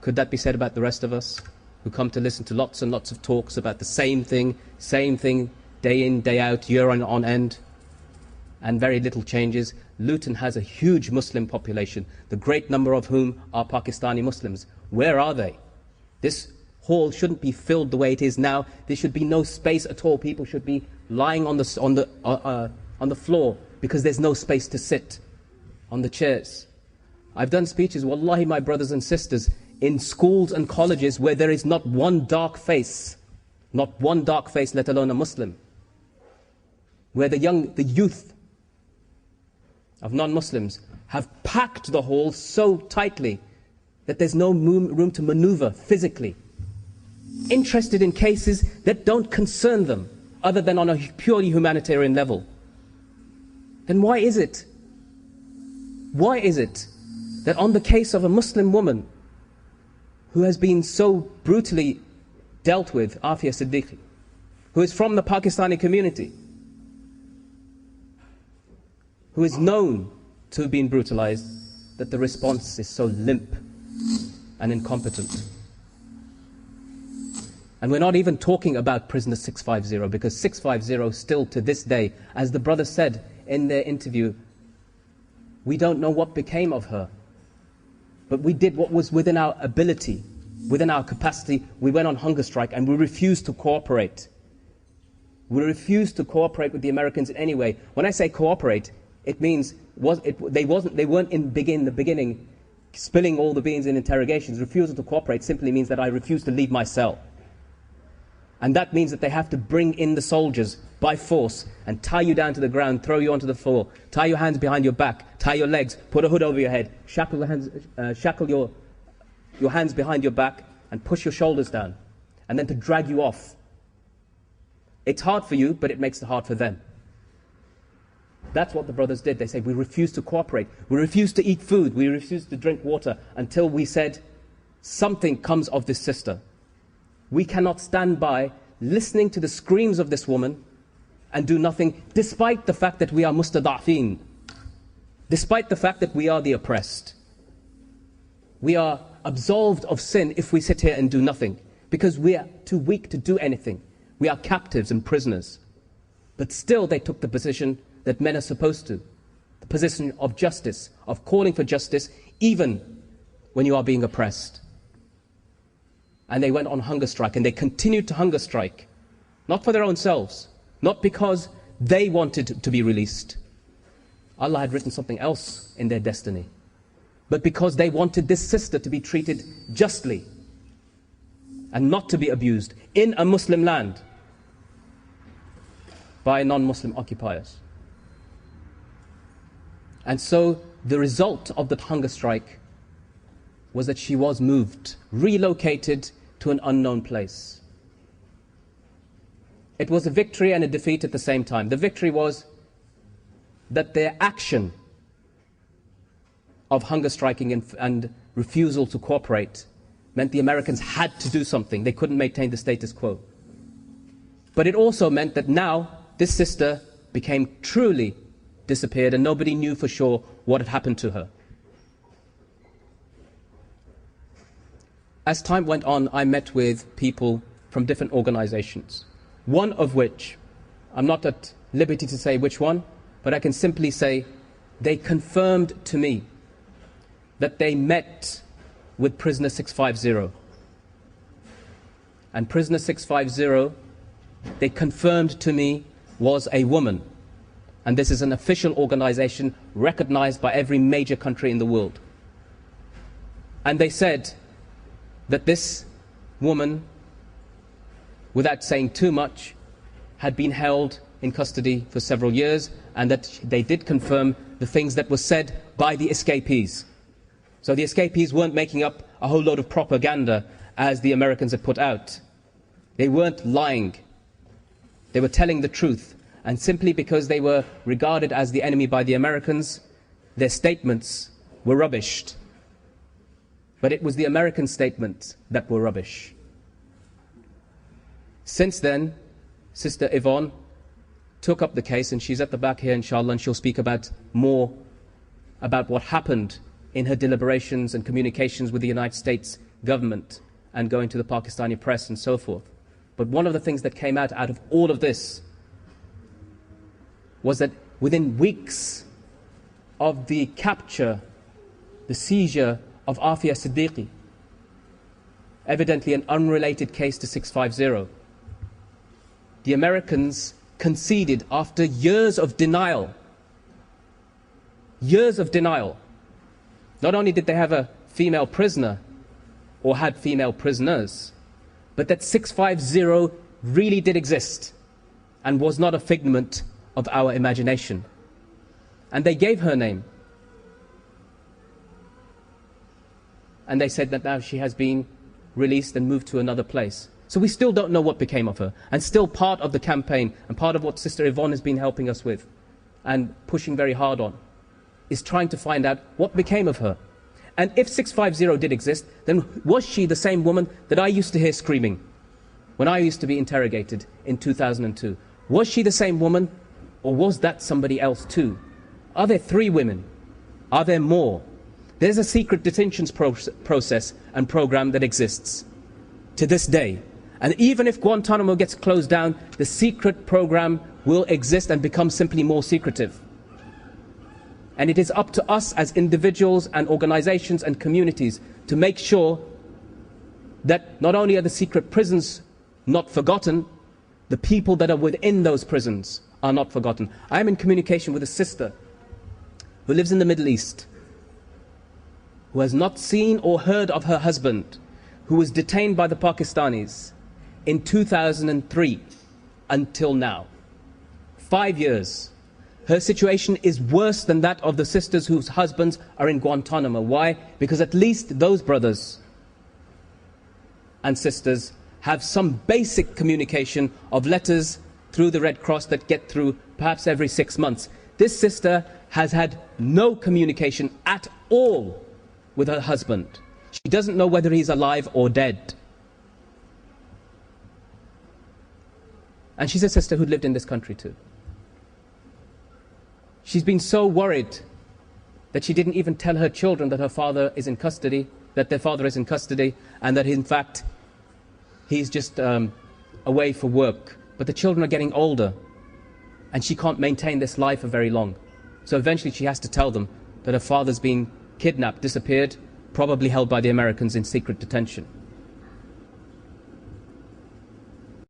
Could that be said about the rest of us who come to listen to lots and lots of talks about the same thing, day in, day out, year on end, and very little changes? Luton has a huge Muslim population, the great number of whom are Pakistani Muslims. Where are they? This hall shouldn't be filled the way it is now. There should be no space at all. People should be lying on the floor because there's no space to sit on the chairs. I've done speeches, wallahi, my brothers and sisters, in schools and colleges where there is not one dark face, let alone a Muslim, where the youth of non-Muslims have packed the hall so tightly that there's no room to maneuver physically, interested in cases that don't concern them other than on a purely humanitarian level. Then why is it that on the case of a Muslim woman who has been so brutally dealt with, Afia Siddiqui, who is from the Pakistani community, who is known to have been brutalized, that the response is so limp and incompetent? And we're not even talking about prisoner 650, because 650 still to this day, as the brother said in their interview, we don't know what became of her. But we did what was within our ability, within our capacity. We went on hunger strike and we refused to cooperate. We refused to cooperate with the Americans in any way. When I say cooperate, it means they weren't in the beginning spilling all the beans in interrogations. Refusal to cooperate simply means that I refuse to leave my cell. And that means that they have to bring in the soldiers by force and tie you down to the ground, throw you onto the floor, tie your hands behind your back, tie your legs, put a hood over your head, shackle your hands behind your back and push your shoulders down, and then to drag you off. It's hard for you, but it makes it hard for them. That's what the brothers did. They said, we refuse to cooperate. We refuse to eat food. We refuse to drink water until we said, something comes of this sister. We cannot stand by listening to the screams of this woman and do nothing, despite the fact that we are mustada'fin, despite the fact that we are the oppressed. We are absolved of sin if we sit here and do nothing, because we are too weak to do anything. We are captives and prisoners. But still they took the position that men are supposed to, the position of justice, of calling for justice, even when you are being oppressed. And they went on hunger strike, and they continued to hunger strike, not for their own selves, not because they wanted to be released. Allah had written something else in their destiny, but because they wanted this sister to be treated justly and not to be abused in a Muslim land by non-Muslim occupiers. And so the result of that hunger strike was that she was moved, relocated to an unknown place. It was a victory and a defeat at the same time. The victory was that their action of hunger striking and refusal to cooperate meant the Americans had to do something. They couldn't maintain the status quo. But it also meant that now this sister became truly disappeared, and nobody knew for sure what had happened to her. As time went on, I met with people from different organizations, one of which, I'm not at liberty to say which one, but I can simply say they confirmed to me that they met with prisoner 650. And prisoner 650, they confirmed to me, was a woman. And this is an official organization recognized by every major country in the world. And they said that this woman, without saying too much, had been held in custody for several years, and that they did confirm the things that were said by the escapees. So the escapees weren't making up a whole load of propaganda as the Americans had put out. They weren't lying. They were telling the truth. And simply because they were regarded as the enemy by the Americans, their statements were rubbished. But it was the American statements that were rubbish. Since then, Sister Yvonne took up the case, and she's at the back here, inshallah, and she'll speak about more about what happened in her deliberations and communications with the United States government and going to the Pakistani press and so forth. But one of the things that came out of all of this was that within weeks of the capture, the seizure of Afia Siddiqui, evidently an unrelated case to 650, the Americans conceded after years of denial. Not only did they have a female prisoner, or had female prisoners, but that 650 really did exist and was not a figment of our imagination. And they gave her name. And they said that now she has been released and moved to another place. So we still don't know what became of her. And still part of the campaign, and part of what Sister Yvonne has been helping us with and pushing very hard on, is trying to find out what became of her. And if 650 did exist, then was she the same woman that I used to hear screaming when I used to be interrogated in 2002? Was she the same woman, or was that somebody else too? Are there 3 women? Are there more? There's a secret detentions process and program that exists to this day. And even if Guantanamo gets closed down, the secret program will exist and become simply more secretive. And it is up to us as individuals and organizations and communities to make sure that not only are the secret prisons not forgotten, the people that are within those prisons are not forgotten. I am in communication with a sister who lives in the Middle East, who has not seen or heard of her husband, who was detained by the Pakistanis in 2003 until now. 5 years. Her situation is worse than that of the sisters whose husbands are in Guantanamo. Why? Because at least those brothers and sisters have some basic communication of letters through the Red Cross that get through perhaps every 6 months. This sister has had no communication at all with her husband. She doesn't know whether he's alive or dead. And she's a sister who lived in this country too. She's been so worried that she didn't even tell her children that her father is in custody, that their father is in custody, and that in fact he's just away for work. But the children are getting older, and she can't maintain this life for very long. So eventually she has to tell them that her father's been kidnapped, disappeared, probably held by the Americans in secret detention.